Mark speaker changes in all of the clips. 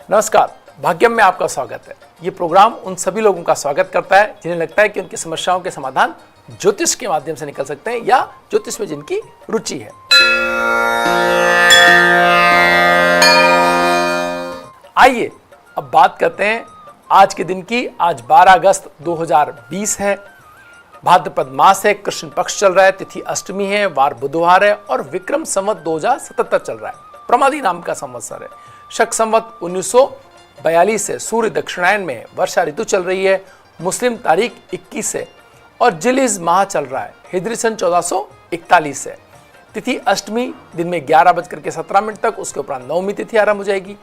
Speaker 1: नमस्कार, भाग्यम में आपका स्वागत है। ये प्रोग्राम उन सभी लोगों का स्वागत करता है जिन्हें लगता है कि उनकी समस्याओं के समाधान ज्योतिष के माध्यम से निकल सकते हैं या ज्योतिष में जिनकी रुचि है। आइए अब बात करते हैं आज के दिन की। आज 12 अगस्त 2020 है, भाद्रपद मास है, कृष्ण पक्ष चल रहा है, तिथि अष्टमी है, वार बुधवार है और विक्रम संवत 2077 चल रहा है। प्रमादी नाम का संवत्सर है। शक संवत 1942 से सूर्य दक्षिणायन में है, वर्षा ऋतु चल रही है। मुस्लिम तारीख 21 है और जिलिज माह चल रहा है। हिजरी सन 1441 है। तिथि अष्टमी दिन में 11:17 तक, उसके उपरांत नवमी तिथि आरंभ हो जाएगी।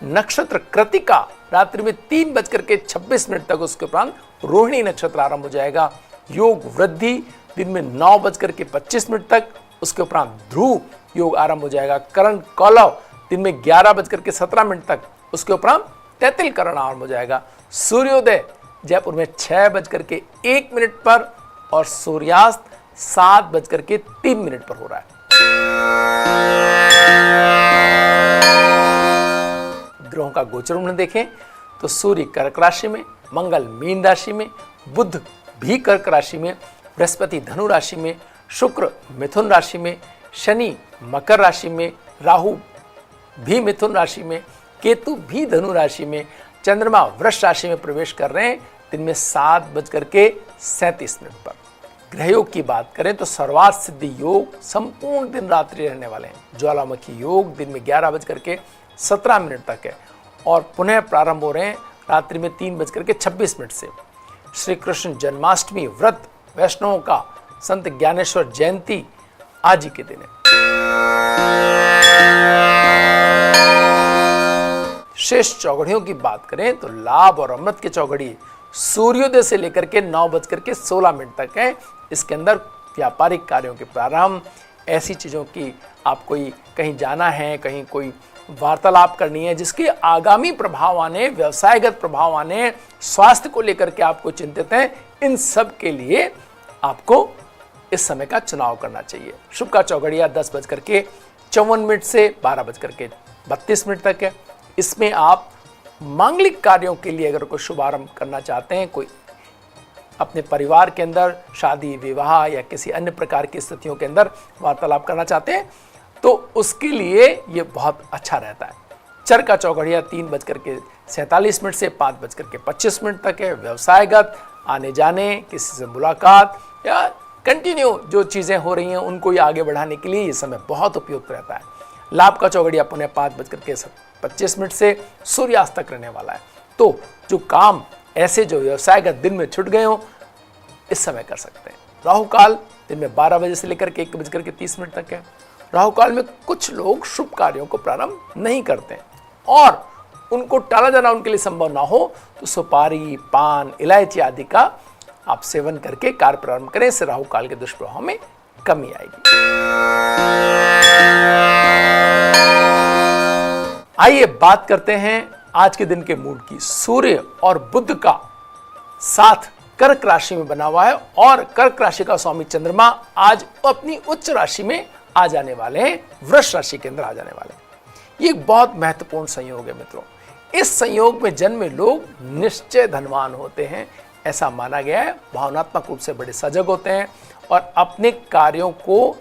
Speaker 1: नक्षत्र कृतिका रात्रि में 3:26 तक, उसके उपरांत रोहिणी नक्षत्र आरंभ हो जाएगा। योग वृद्धि दिन में 9:25 तक, उसके उपरांत ध्रुव योग आरंभ हो जाएगा। करण कौलव दिन में 11:17 तक, उसके उपरांत तैतिल करण आरंभ हो जाएगा। सूर्योदय जयपुर में 6:01 पर और सूर्यास्त 7:03 पर हो रहा है। ग्रहों का गोचर देखें तो सूर्य कर्क राशि में, मंगल मीन राशि में, बुध भी कर्क राशि में, बृहस्पति धनु राशि में, शुक्र मिथुन राशि में, शनि मकर राशि में, राहु भी मिथुन राशि में, केतु भी धनु राशि में, चंद्रमा वृष राशि में प्रवेश कर रहे हैं दिन में 7:37 पर। ग्रह योग की बात करें तो सर्वार्थ सिद्धि योग संपूर्ण दिन रात्रि रहने वाले हैं। ज्वालामुखी योग दिन में 11:17 तक है और पुनः प्रारंभ हो रहे हैं रात्रि में 3:26 से। श्री कृष्ण जन्माष्टमी व्रत वैष्णवों का संत ज्ञानेश्वर जयंती आज ही के दिन है। शेष चौघड़ियों की बात करें तो लाभ और अमृत की चौघड़ी सूर्योदय से लेकर के 9:16 तक है। इसके अंदर व्यापारिक कार्यों के प्रारंभ, ऐसी चीज़ों की आप कोई कहीं जाना है, कहीं कोई वार्तालाप करनी है जिसके आगामी प्रभाव आने, व्यवसायगत प्रभाव आने, स्वास्थ्य को लेकर के आपको चिंतित हैं, इन सब के लिए आपको इस समय का चुनाव करना चाहिए। शुभ का चौघड़िया 10:54 से 12:32 तक है। इसमें आप मांगलिक कार्यों के लिए अगर कोई शुभारंभ करना चाहते हैं, कोई अपने परिवार के अंदर शादी विवाह या किसी अन्य प्रकार की स्थितियों के अंदर वार्तालाप करना चाहते हैं तो उसके लिए ये बहुत अच्छा रहता है। चर का चौघड़िया 3:47 से 5:25 तक है। व्यवसायगत आने जाने, किसी से मुलाकात या कंटिन्यू जो चीज़ें हो रही हैं उनको ये आगे बढ़ाने के लिए ये समय बहुत उपयुक्त रहता है। लाभ का चौघड़िया पुनः 5:25 से सूर्यास्त तक रहने वाला है। तो जो काम ऐसे जो व्यवसायगत दिन में छूट गए हो इस समय कर सकते हैं। राहु काल दिन में 12 बजे से लेकर के 1:30 तक है। राहु काल में कुछ लोग शुभ कार्यों को प्रारंभ नहीं करते हैं और उनको टाला जाना उनके लिए संभव ना हो तो सुपारी, पान, इलायची आदि का आप सेवन करके कार्य प्रारंभ करें। इससे राहु काल के दुष्प्रभाव में कमी आएगी। आइए बात करते हैं आज के दिन के मूड की। सूर्य और बुध का साथ कर्क राशि में बना हुआ है और कर्क राशि का स्वामी चंद्रमा आज अपनी उच्च राशि में आ जाने वाले हैं, वृष राशि के अंदर आ जाने वाले हैं। ये एक बहुत महत्वपूर्ण संयोग है मित्रों। इस संयोग में जन्मे लोग निश्चय धनवान होते हैं, ऐसा माना गया है। भावनात्मक रूप से बड़े सजग होते हैं और अपने कार्यों को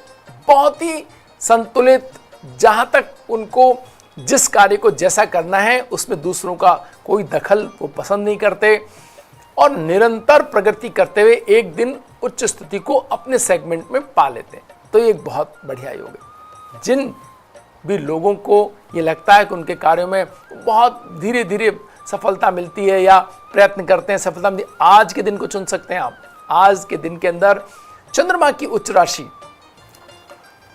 Speaker 1: बहुत ही संतुलित, जहां तक उनको जिस कार्य को जैसा करना है उसमें दूसरों का कोई दखल वो पसंद नहीं करते और निरंतर प्रगति करते हुए एक दिन उच्च स्थिति को अपने सेगमेंट में पा लेते हैं। तो ये एक बहुत बढ़िया योग है। जिन भी लोगों को ये लगता है कि उनके कार्यों में बहुत धीरे धीरे सफलता मिलती है या प्रयत्न करते हैं सफलता मिलती है, आज के दिन को चुन सकते हैं आप। आज के दिन के अंदर चंद्रमा की उच्च राशि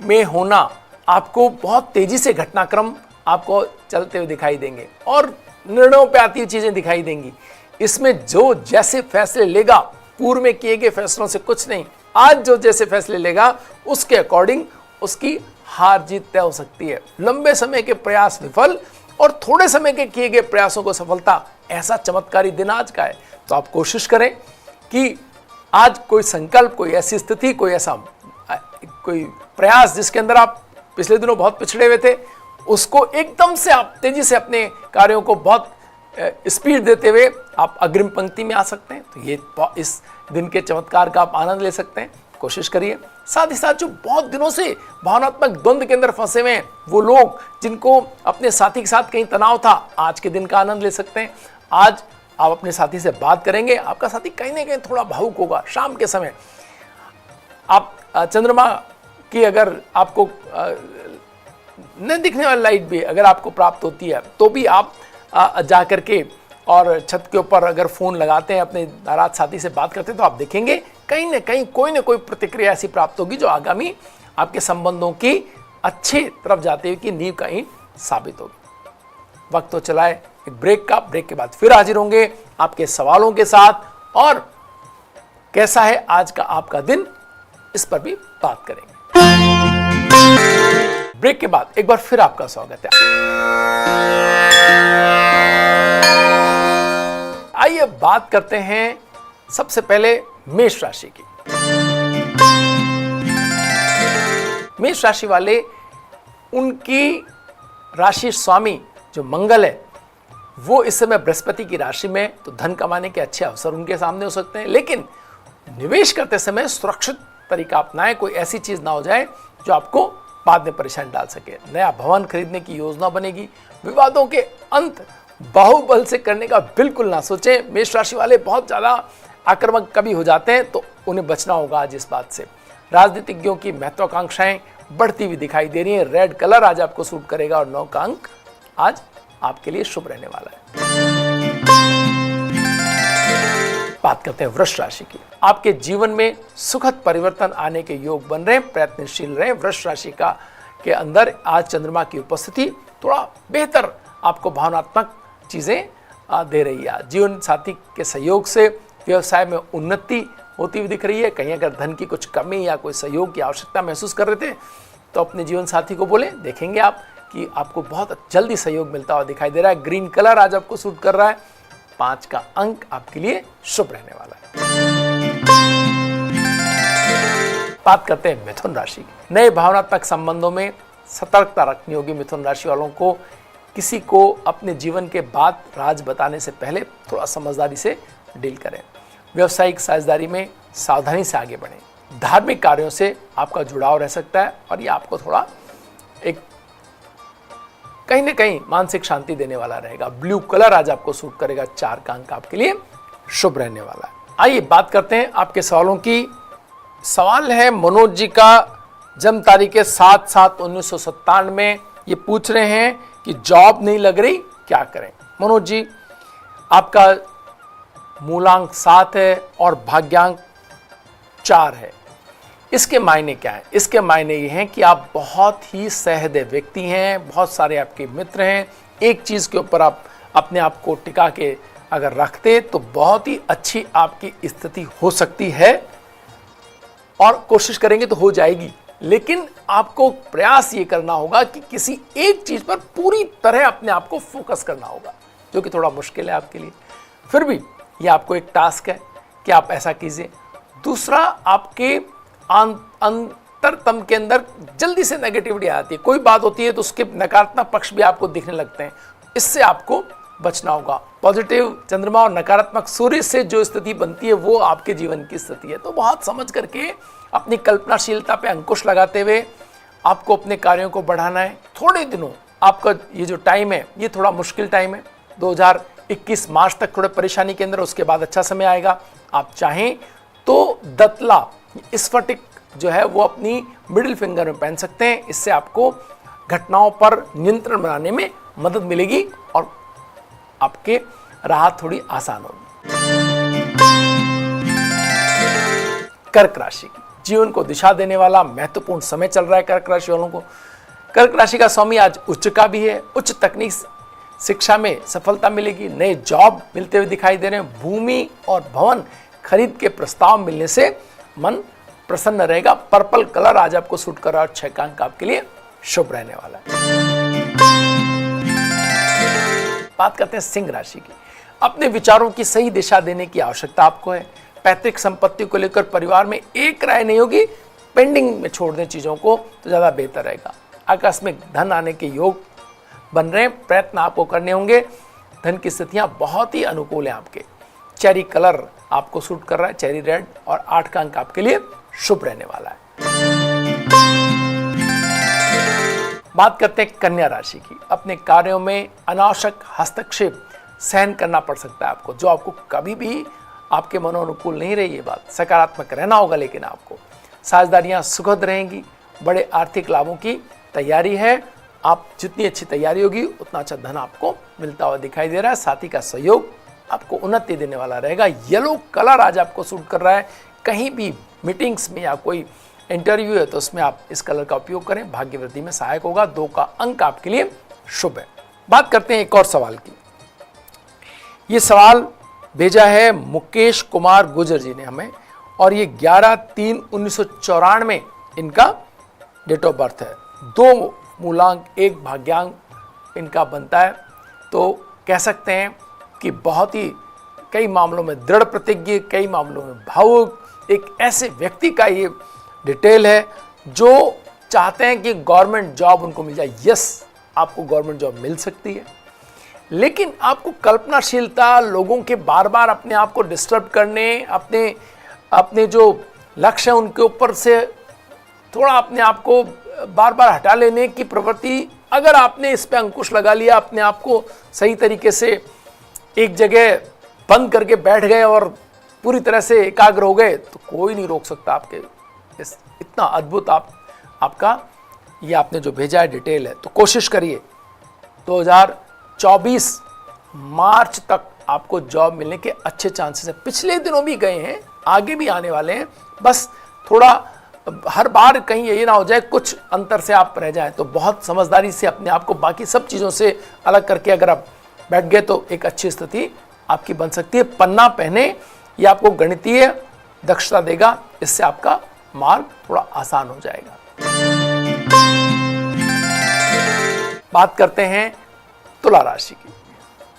Speaker 1: में होना आपको बहुत तेजी से घटनाक्रम आपको चलते हुए दिखाई देंगे और निर्णयों पे आती हुई चीजें दिखाई देंगी। इसमें जो जैसे फैसले लेगा, पूर्व में किए गए फैसलों से कुछ नहीं, आज जो जैसे फैसले लेगा उसके अकॉर्डिंग उसकी हार जीत तय हो सकती है। लंबे समय के प्रयास विफल और थोड़े समय के किए गए प्रयासों को सफलता, ऐसा चमत्कारी दिन आज का है। तो आप कोशिश करें कि आज कोई संकल्प, कोई ऐसी स्थिति, कोई ऐसा कोई प्रयास जिसके अंदर आप पिछले दिनों बहुत पिछड़े हुए थे, उसको एकदम से आप तेजी से अपने कार्यों को बहुत स्पीड देते हुए आप अग्रिम पंक्ति में आ सकते हैं। तो ये इस दिन के चमत्कार का आप आनंद ले सकते हैं, कोशिश करिए। साथ ही साथ जो बहुत दिनों से भावनात्मक द्वंद्व के अंदर फंसे हुए हैं, वो लोग जिनको अपने साथी के साथ कहीं तनाव था, आज के दिन का आनंद ले सकते हैं। आज आप अपने साथी से बात करेंगे, आपका साथी कहीं ना कहीं थोड़ा भावुक होगा। शाम के समय आप चंद्रमा की अगर आपको न दिखने वाली लाइट भी अगर आपको प्राप्त होती है, तो भी आप जा करके और छत के ऊपर अगर फ़ोन लगाते हैं, अपने नाराज साथी से बात करते हैं, तो आप देखेंगे कहीं ना कहीं कोई ना कोई प्रतिक्रिया ऐसी प्राप्त होगी जो आगामी आपके संबंधों की अच्छे तरफ जाते हुए की नींव का ईंट साबित होगी। वक्त तो चलाए एक ब्रेक का। ब्रेक के बाद फिर हाजिर होंगे आपके सवालों के साथ, और कैसा है आज का आपका दिन, इस पर भी बात करेंगे। ब्रेक के बाद एक बार फिर आपका स्वागत है। आइए बात करते हैं सबसे पहले मेष राशि की। मेष राशि वाले, उनकी राशि स्वामी जो मंगल है, वो इस समय बृहस्पति की राशि में, तो धन कमाने के अच्छे अवसर उनके सामने हो सकते हैं। लेकिन निवेश करते समय सुरक्षित तरीका अपनाएं, कोई ऐसी चीज ना हो जाए जो आपको बाद में परेशानी डाल सके। नया भवन खरीदने की योजना बनेगी। विवादों के अंत बाहुबल से करने का बिल्कुल ना सोचें। मेष राशि वाले बहुत ज्यादा आक्रामक कभी हो जाते हैं, तो उन्हें बचना होगा आज इस बात से। राजनीतिज्ञों की महत्वाकांक्षाएं बढ़ती हुई दिखाई दे रही हैं। रेड कलर आज आपको सूट करेगा और 9 का अंक आज आपके लिए शुभ रहने वाला है। बात करते हैं वृष राशि की। आपके जीवन में सुखद परिवर्तन आने के योग बन रहे हैं, प्रयत्नशील रहे। वृष राशि का के अंदर आज चंद्रमा की उपस्थिति थोड़ा बेहतर आपको भावनात्मक चीजें दे रही है। जीवन साथी के सहयोग से व्यवसाय में उन्नति होती हुई दिख रही है। कहीं अगर धन की कुछ कमी या कोई सहयोग की आवश्यकता महसूस कर रहे थे, तो अपने जीवन साथी को बोले, देखेंगे आप कि आपको बहुत जल्दी सहयोग मिलता हुआ दिखाई दे रहा है। ग्रीन कलर आज आपको सूट कर रहा है। 5 का अंक आपके लिए शुभ रहने वाला है। बात करते हैं मिथुन राशि की। नए भावनात्मक संबंधों में सतर्कता रखनी होगी। मिथुन राशि वालों को किसी को अपने जीवन के बात राज बताने से पहले थोड़ा समझदारी से डील करें। व्यावसायिक साझेदारी में सावधानी से आगे बढ़ें। धार्मिक कार्यों से आपका जुड़ाव रह सकता है, और ये आपको थोड़ा एक कहीं ना कहीं मानसिक शांति देने वाला रहेगा। ब्लू कलर आज आपको सूट करेगा। 4 का अंक आपके लिए शुभ रहने वाला है। आइए बात करते हैं आपके सवालों की। सवाल है मनोज जी का, जन्म तारीख 7/7/1997 में। ये पूछ रहे हैं कि जॉब नहीं लग रही, क्या करें। मनोज जी, आपका मूलांक 7 है और भाग्यांक 4 है। इसके मायने क्या है? इसके मायने ये हैं कि आप बहुत ही सहृदय व्यक्ति हैं, बहुत सारे आपके मित्र हैं। एक चीज के ऊपर आप अपने आप को टिका के अगर रखते तो बहुत ही अच्छी आपकी स्थिति हो सकती है, और कोशिश करेंगे तो हो जाएगी। लेकिन आपको प्रयास ये करना होगा कि किसी एक चीज पर पूरी तरह अपने आप को फोकस करना होगा, जो कि थोड़ा मुश्किल है आपके लिए। फिर भी ये आपको एक टास्क है कि आप ऐसा कीजिए। दूसरा, आपके अंतरतम के अंदर जल्दी से नेगेटिविटी आती है। कोई बात होती है तो उसके नकारात्मक पक्ष भी आपको दिखने लगते हैं। इससे आपको बचना होगा। पॉजिटिव चंद्रमा और नकारात्मक सूर्य से जो स्थिति बनती है, वो आपके जीवन की स्थिति है। तो बहुत समझ करके अपनी कल्पनाशीलता पे अंकुश लगाते हुए आपको अपने कार्यों को बढ़ाना है। थोड़े दिनों आपका ये जो टाइम है, ये थोड़ा मुश्किल टाइम है। 2021 मार्च तक थोड़े परेशानी के अंदर, उसके बाद अच्छा समय आएगा। आप चाहें तो दतला स्फटिक जो है वो अपनी मिडिल फिंगर में पहन सकते हैं। इससे आपको घटनाओं पर नियंत्रण बनाने में मदद मिलेगी और आपके राहत थोड़ी आसान होगी। कर्क राशि की जीवन को दिशा देने वाला महत्वपूर्ण समय चल रहा है कर्क राशि वालों को। कर्क राशि का स्वामी आज उच्च का भी है। उच्च तकनीक शिक्षा में सफलता मिलेगी। नए जॉब मिलते हुए दिखाई दे रहे हैं। भूमि और भवन खरीद के प्रस्ताव मिलने से मन प्रसन्न रहेगा। पर्पल कलर आज आपको सूट कर रहा है और 6 का अंक आपके लिए शुभ रहने वाला है। बात करते हैं सिंह राशि की। अपने विचारों की सही दिशा देने की आवश्यकता आपको है। पैतृक संपत्ति को लेकर परिवार में एक राय नहीं होगी। पेंडिंग में छोड़ दें चीजों को तो ज्यादा बेहतर रहेगा। आकस्मिक धन आने के योग बन रहे हैं, प्रयत्न आपको करने होंगे। धन की स्थितियां बहुत ही अनुकूल हैं आपके। चेरी कलर आपको सूट कर रहा है, चेरी रेड, और 8 का अंक आपके लिए शुभ रहने वाला है। बात करते हैं कन्या राशि की। अपने कार्यों में अनावश्यक हस्तक्षेप सहन करना पड़ सकता है आपको, जो आपको कभी भी आपके मनोनुकूल नहीं रही। ये बात सकारात्मक रहना होगा, लेकिन आपको साझेदारियां सुखद रहेंगी। बड़े आर्थिक लाभों की तैयारी है। आप जितनी अच्छी तैयारी होगी उतना अच्छा धन आपको मिलता हुआ दिखाई दे रहा है। साथी का सहयोग आपको उन्नति देने वाला रहेगा। येलो कलर आज आपको सूट कर रहा है। कहीं भी मीटिंग्स में या कोई इंटरव्यू है तो उसमें आप इस कलर का उपयोग करें, भाग्य वृद्धि में सहायक होगा। 2 का अंक आपके लिए शुभ है। बात करते हैं एक और सवाल की। ये सवाल भेजा है मुकेश कुमार गुजर जी ने हमें, और ये 11/3/1994 इनका डेट ऑफ बर्थ है। 2 मूलांक 1 भाग्यांक इनका बनता है। तो कह सकते हैं कि बहुत ही कई मामलों में दृढ़ प्रतिज्ञ, कई मामलों में भावुक, एक ऐसे व्यक्ति का ये डिटेल है जो चाहते हैं कि गवर्नमेंट जॉब उनको मिल जाए। यस, आपको गवर्नमेंट जॉब मिल सकती है, लेकिन आपको कल्पनाशीलता, लोगों के बार बार अपने आप को डिस्टर्ब करने, अपने जो लक्ष्य है उनके ऊपर से थोड़ा अपने आप को बार बार हटा लेने की प्रवृत्ति, अगर आपने इस पे अंकुश लगा लिया, अपने आप को सही तरीके से एक जगह बंद करके बैठ गए और पूरी तरह से एकाग्र हो गए, तो कोई नहीं रोक सकता आपके इतना अद्भुत आपका ये आपने जो भेजा है डिटेल है। तो कोशिश करिए 2024 मार्च तक आपको जॉब मिलने के अच्छे चांसेस हैं। पिछले दिनों भी गए हैं, आगे भी आने वाले हैं। बस थोड़ा हर बार कहीं ये ना हो जाए कुछ अंतर से आप रह जाएं। तो बहुत समझदारी से अपने आप को बाकी सब चीज़ों से अलग करके अगर आप बैठ गए तो एक अच्छी स्थिति आपकी बन सकती है। पन्ना पहने, ये आपको गणितीय दक्षता देगा, इससे आपका मार्ग थोड़ा आसान हो जाएगा। बात करते हैं तुला राशि की।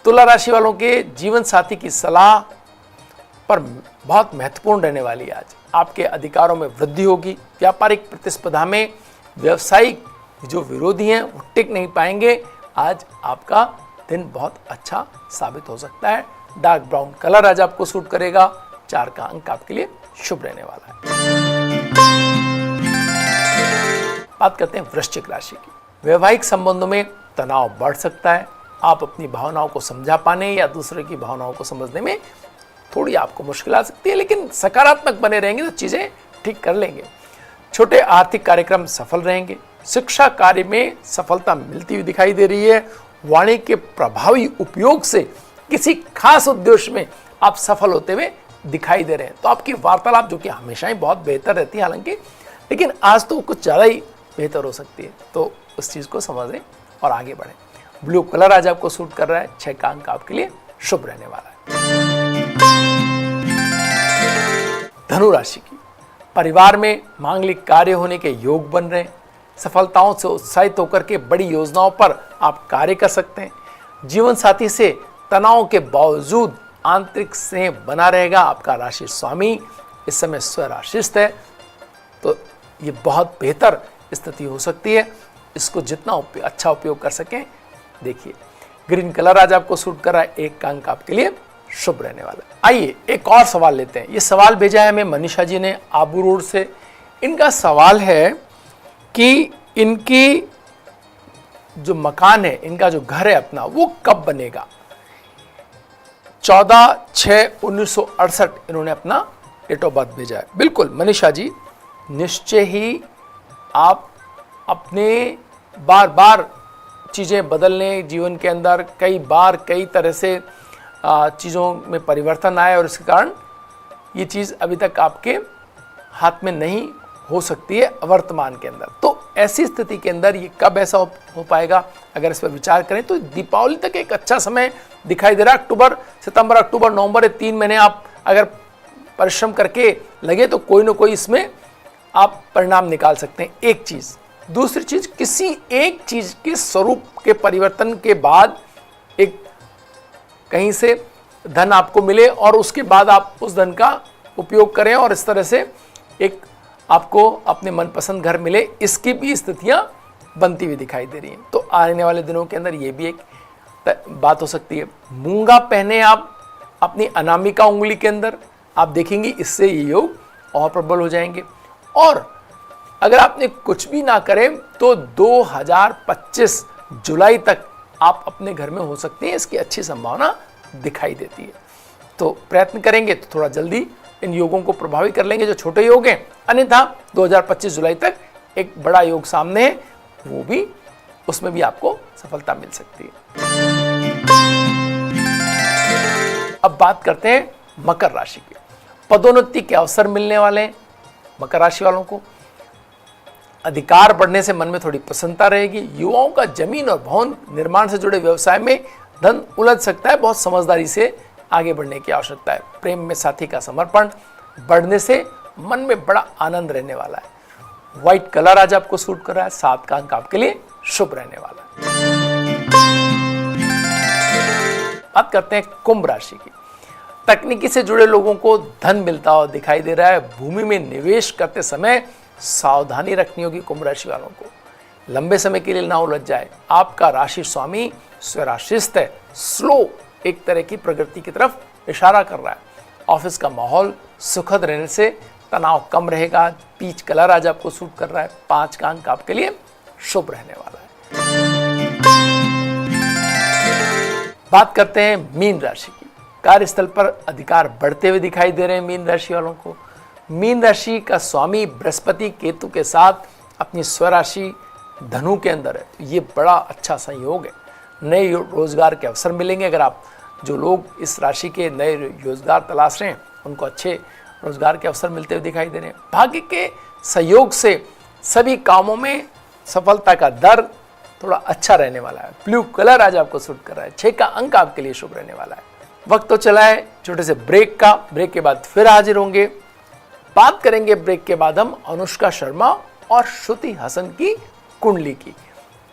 Speaker 1: तुला राशि वालों के जीवन साथी की सलाह पर बहुत महत्वपूर्ण रहने वाली है। आज आपके अधिकारों में वृद्धि होगी। व्यापारिक प्रतिस्पर्धा में व्यावसायिक जो विरोधी हैं वो टिक नहीं पाएंगे। आज आपका दिन बहुत अच्छा साबित हो सकता है। डार्क ब्राउन कलर आज आपको सूट करेगा। 4 का अंक आपके लिए शुभ रहने वाला है। बात करते हैं वृश्चिक राशि की। वैवाहिक संबंधों में तनाव बढ़ सकता है। आप अपनी भावनाओं को समझा पाने या दूसरे की भावनाओं को समझने में थोड़ी आपको मुश्किल आ सकती है, लेकिन सकारात्मक बने रहेंगे तो चीजें ठीक कर लेंगे। छोटे आर्थिक कार्यक्रम सफल रहेंगे। शिक्षा कार्य में सफलता मिलती हुई दिखाई दे रही है। वाणी के प्रभावी उपयोग से किसी खास उद्देश्य में आप सफल होते हुए दिखाई दे रहे हैं। तो आपकी वार्तालाप जो कि हमेशा ही बहुत बेहतर रहती है हालांकि, लेकिन आज तो कुछ ज़्यादा ही बेहतर हो सकती है। तो उस चीज़ को समझें और आगे बढ़ें। ब्लू कलर आज आपको सूट कर रहा है। 6 का अंक आपके लिए शुभ रहने वाला है। धनु राशि की। परिवार में मांगलिक कार्य होने के योग बन रहे हैं। सफलताओं से उत्साहित होकर के बड़ी योजनाओं पर आप कार्य कर सकते हैं। जीवन साथी से तनाव के बावजूद आंतरिक स्नेह बना रहेगा। आपका राशि स्वामी इस समय स्वराशिस्त है, तो ये बहुत बेहतर स्थिति हो सकती है। इसको जितना अच्छा उपयोग कर सकें देखिए। ग्रीन कलर आज आपको सूट कर रहा है। 1 का अंक आपके लिए शुभ रहने वाला है। आइए एक और सवाल लेते हैं। ये सवाल भेजा है हमें मनीषा जी ने आबू रोड से। इनका सवाल है कि इनकी जो मकान है, इनका जो घर है अपना, वो कब बनेगा। 14/6/1968 इन्होंने अपना डेट ऑफ बर्थ भेजा है। बिल्कुल मनीषा जी, निश्चय ही आप अपने बार बार चीज़ें बदलने जीवन के अंदर कई बार कई तरह से चीज़ों में परिवर्तन आए और इसके कारण ये चीज़ अभी तक आपके हाथ में नहीं हो सकती है वर्तमान के अंदर। तो ऐसी स्थिति के अंदर ये कब ऐसा हो पाएगा, अगर इस पर विचार करें तो दीपावली तक एक अच्छा समय दिखाई दे रहा है। अक्टूबर, सितंबर, अक्टूबर, नवंबर, ये 3 महीने आप अगर परिश्रम करके लगे तो कोई ना कोई इसमें आप परिणाम निकाल सकते हैं। एक चीज़। दूसरी चीज़, किसी एक चीज़ के स्वरूप के परिवर्तन के बाद एक कहीं से धन आपको मिले और उसके बाद आप उस धन का उपयोग करें और इस तरह से एक आपको अपने मनपसंद घर मिले, इसकी भी स्थितियां बनती हुई दिखाई दे रही है। तो आने वाले दिनों के अंदर ये भी एक बात हो सकती है। मूंगा पहने आप अपनी अनामिका उंगली के अंदर, आप देखेंगे इससे ये योग और प्रबल हो जाएंगे। और अगर आपने कुछ भी ना करें तो 2025 जुलाई तक आप अपने घर में हो सकते हैं, इसकी अच्छी संभावना दिखाई देती है। तो प्रयत्न करेंगे तो थोड़ा जल्दी इन योगों को प्रभावी कर लेंगे जो छोटे योग हैं, अन्यथा 2025 जुलाई तक एक बड़ा योग सामने है, वो भी उसमें भी आपको सफलता मिल सकती है। अब बात करते हैं मकर राशि की। पदोन्नति के अवसर मिलने वाले हैं मकर राशि वालों को। अधिकार बढ़ने से मन में थोड़ी प्रसन्नता रहेगी। युवाओं का जमीन और भवन निर्माण से जुड़े व्यवसाय में धन उलझ सकता है, बहुत समझदारी से आगे बढ़ने की आवश्यकता है। प्रेम में साथी का समर्पण बढ़ने से मन में बड़ा आनंद रहने वाला है। व्हाइट कलर आज आपको सूट कर रहा है, 7 का अंक आपके लिए शुभ रहने वाला है। बात करते हैं कुंभ राशि की। तकनीकी से जुड़े लोगों को धन मिलता हुआ दिखाई दे रहा है। भूमि में निवेश करते समय सावधानी रखनी होगी कुंभ राशि वालों को। लंबे समय के लिए ना उलझ जाए। आपका राशि स्वामी स्वराशिस्त है, स्लो एक तरह की प्रगति की तरफ इशारा कर रहा है। ऑफिस का माहौल सुखद रहने से तनाव कम रहेगा। पीच कलर आज आपको सूट कर रहा है, 5 का अंक आपके लिए शुभ रहने वाला है। बात करते हैं मीन राशि की। कार्यस्थल पर अधिकार बढ़ते हुए दिखाई दे रहे हैं मीन राशि वालों को। मीन राशि का स्वामी बृहस्पति केतु के साथ अपनी स्वराशि धनु के अंदर है, तो ये बड़ा अच्छा संयोग है। नए रोजगार के अवसर मिलेंगे। अगर आप जो लोग इस राशि के नए रोजगार तलाश रहे हैं उनको अच्छे रोजगार के अवसर मिलते हुए दिखाई दे रहे हैं। भाग्य के सहयोग से सभी कामों में सफलता का दर थोड़ा अच्छा रहने वाला है। ब्लू कलर आज आपको सूट कर रहा है, 6 का अंक आपके लिए शुभ रहने वाला है। वक्त तो चला है छोटे से ब्रेक का। ब्रेक के बाद फिर हाजिर होंगे। बात करेंगे ब्रेक के बाद हम अनुष्का शर्मा और श्रुति हसन की कुंडली की।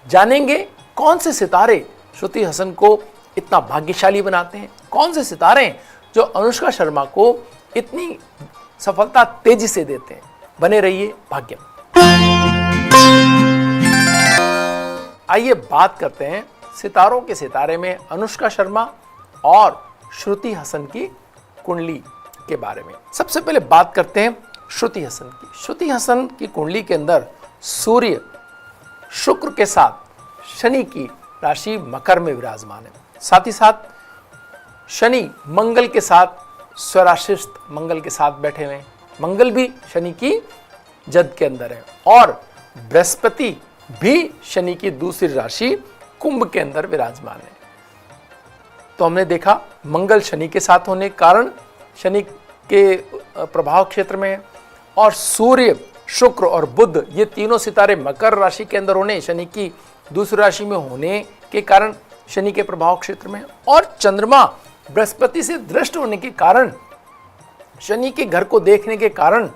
Speaker 1: जानेंगे कौन से सितारे श्रुति हसन को इतना भाग्यशाली बनाते हैं, कौन से सितारे हैं जो अनुष्का शर्मा को इतनी सफलता तेजी से देते हैं। बने रहिए भाग्यम। आइए बात करते हैं सितारों के सितारे में अनुष्का शर्मा और श्रुति हसन की कुंडली के बारे में। सबसे पहले बात करते हैं श्रुति हसन की। श्रुति हसन की कुंडली के अंदर सूर्य शुक्र के साथ शनि की राशि मकर में विराजमान है। साथ ही साथ शनि मंगल के साथ स्वराशिस्त मंगल के साथ बैठे हुए हैं। मंगल भी शनि की जद के अंदर है और बृहस्पति भी शनि की दूसरी राशि कुंभ के अंदर विराजमान है। तो हमने देखा मंगल शनि के साथ होने के कारण शनि के प्रभाव क्षेत्र में है और सूर्य शुक्र और बुध ये तीनों सितारे मकर राशि के अंदर होने, शनि की दूसरी राशि में होने के कारण शनि के प्रभाव क्षेत्र में, और चंद्रमा बृहस्पति से दृष्ट होने के कारण शनि के घर को देखने के कारण,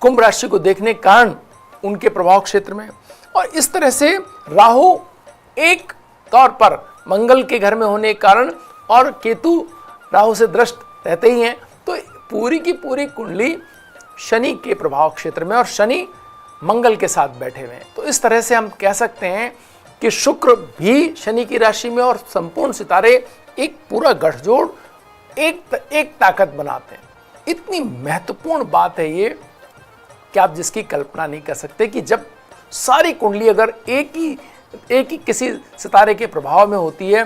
Speaker 1: कुंभ राशि को देखने के कारण उनके प्रभाव क्षेत्र में। और इस तरह से राहु एक तौर पर मंगल के घर में होने के कारण और केतु राहु से दृष्ट रहते ही हैं, तो पूरी की पूरी कुंडली शनि के प्रभाव क्षेत्र में और शनि मंगल के साथ बैठे हुए हैं। तो इस तरह से हम कह सकते हैं कि शुक्र भी शनि की राशि में और संपूर्ण सितारे एक पूरा गठजोड़ एक ताकत बनाते हैं। इतनी महत्वपूर्ण बात है ये कि आप जिसकी कल्पना नहीं कर सकते कि जब सारी कुंडली अगर एक ही किसी सितारे के प्रभाव में होती है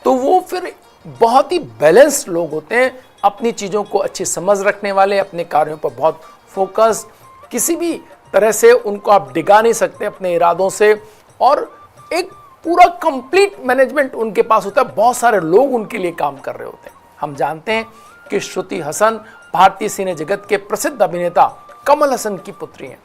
Speaker 1: तो वो फिर बहुत ही बैलेंस्ड लोग होते हैं, अपनी चीज़ों को अच्छी समझ रखने वाले, अपने कार्यों पर बहुत फोकस, किसी भी तरह से उनको आप डिगा नहीं सकते अपने इरादों से, और एक पूरा कंप्लीट मैनेजमेंट उनके पास होता है। बहुत सारे लोग उनके लिए काम कर रहे होते हैं। हम जानते हैं कि श्रुति हसन भारतीय सिने जगत के प्रसिद्ध अभिनेता कमल हसन की पुत्री हैं।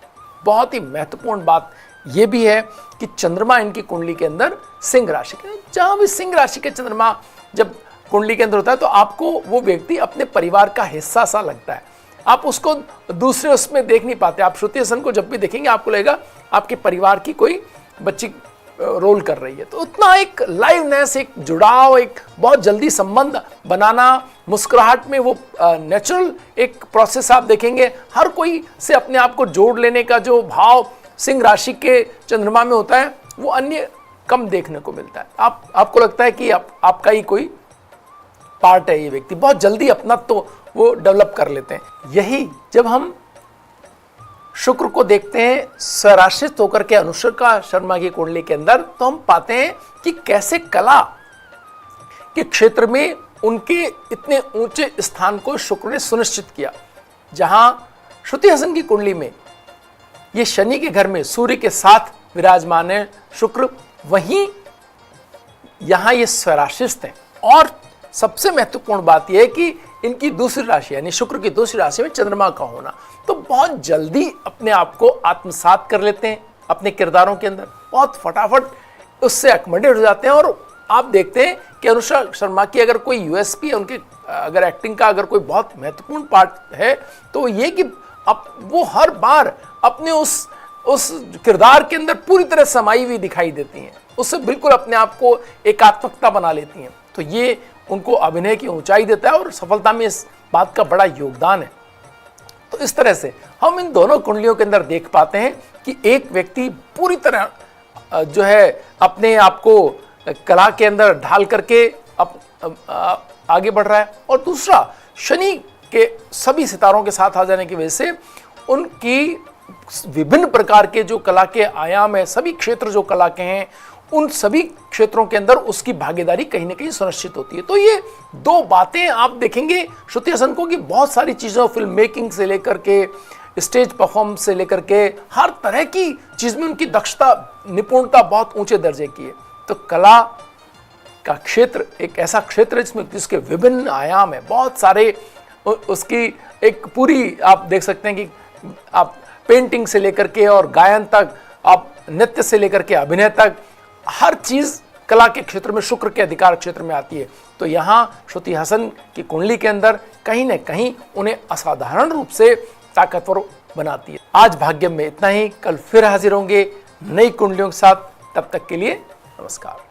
Speaker 1: बहुत ही महत्वपूर्ण बात यह भी है कि चंद्रमा इनकी कुंडली के अंदर सिंह राशि के, जहां भी सिंह राशि के चंद्रमा जब कुंडली के अंदर होता है तो आपको वो व्यक्ति अपने परिवार का हिस्सा सा लगता है। आप उसको दूसरे उसमें देख नहीं पाते। आप श्रुति हसन को जब भी देखेंगे आपको लगेगा आपके परिवार की कोई बच्ची रोल कर रही है। तो उतना एक लाइवनेस, एक जुड़ाव, एक बहुत जल्दी संबंध बनाना, मुस्कुराहट में वो नेचुरल एक प्रोसेस आप देखेंगे। हर कोई से अपने आप को जोड़ लेने का जो भाव सिंह राशि के चंद्रमा में होता है वो अन्य कम देखने को मिलता है। आपको लगता है कि आपका ही कोई पार्ट है ये व्यक्ति, बहुत जल्दी अपना तो वो डेवलप कर लेते हैं। यही जब हम शुक्र को देखते हैं स्वराशित होकर के अनुष्का शर्मा की कुंडली के अंदर, तो हम पाते हैं कि कैसे कला के क्षेत्र में उनके इतने ऊंचे स्थान को शुक्र ने सुनिश्चित किया। जहां श्रुति हसन की कुंडली में ये शनि के घर में सूर्य के साथ विराजमान है शुक्र, वहीं यहां ये स्वराशिस्त हैं। और सबसे महत्वपूर्ण बात यह है कि इनकी दूसरी राशि यानी शुक्र की दूसरी राशि में चंद्रमा का होना, तो बहुत जल्दी अपने आप को आत्मसात कर लेते हैं अपने किरदारों के अंदर, बहुत फटाफट उससे अकोमोडेट हो जाते हैं। और आप देखते हैं कि अनुष्का शर्मा की अगर कोई यूएसपी, उनके अगर एक्टिंग का अगर कोई बहुत महत्वपूर्ण पार्ट है तो ये कि अब वो हर बार अपने उस किरदार के अंदर पूरी तरह समाई हुई दिखाई देती हैं, उससे बिल्कुल अपने आप को एकात्मकता बना लेती हैं। तो ये उनको अभिनय की ऊंचाई देता है और सफलता में इस बात का बड़ा योगदान है। तो इस तरह से हम इन दोनों कुंडलियों के अंदर देख पाते हैं कि एक व्यक्ति पूरी तरह जो है अपने आप को कला के अंदर ढाल करके आगे बढ़ रहा है, और दूसरा शनि के सभी सितारों के साथ आ जाने की वजह से उनकी विभिन्न प्रकार के जो कला के आयाम है, सभी क्षेत्र जो कला के हैं, उन सभी क्षेत्रों के अंदर उसकी भागीदारी कहीं ना कहीं सुनिश्चित होती है। तो ये दो बातें आप देखेंगे श्रुति हसन को कि बहुत सारी चीज़ों, फिल्म मेकिंग से लेकर के स्टेज परफॉर्मेंस से लेकर के हर तरह की चीज़ में उनकी दक्षता, निपुणता बहुत ऊंचे दर्जे की है। तो कला का क्षेत्र एक ऐसा क्षेत्र है जिसमें जिसके विभिन्न आयाम है, बहुत सारे, उसकी एक पूरी आप देख सकते हैं कि आप पेंटिंग से लेकर के और गायन तक, आप नृत्य से लेकर के अभिनय तक, हर चीज कला के क्षेत्र में शुक्र के अधिकार क्षेत्र में आती है। तो यहाँ श्रुति हसन की कुंडली के अंदर कहीं न कहीं उन्हें असाधारण रूप से ताकतवर बनाती है। आज भाग्य में इतना ही, कल फिर हाजिर होंगे नई कुंडलियों के साथ। तब तक के लिए नमस्कार।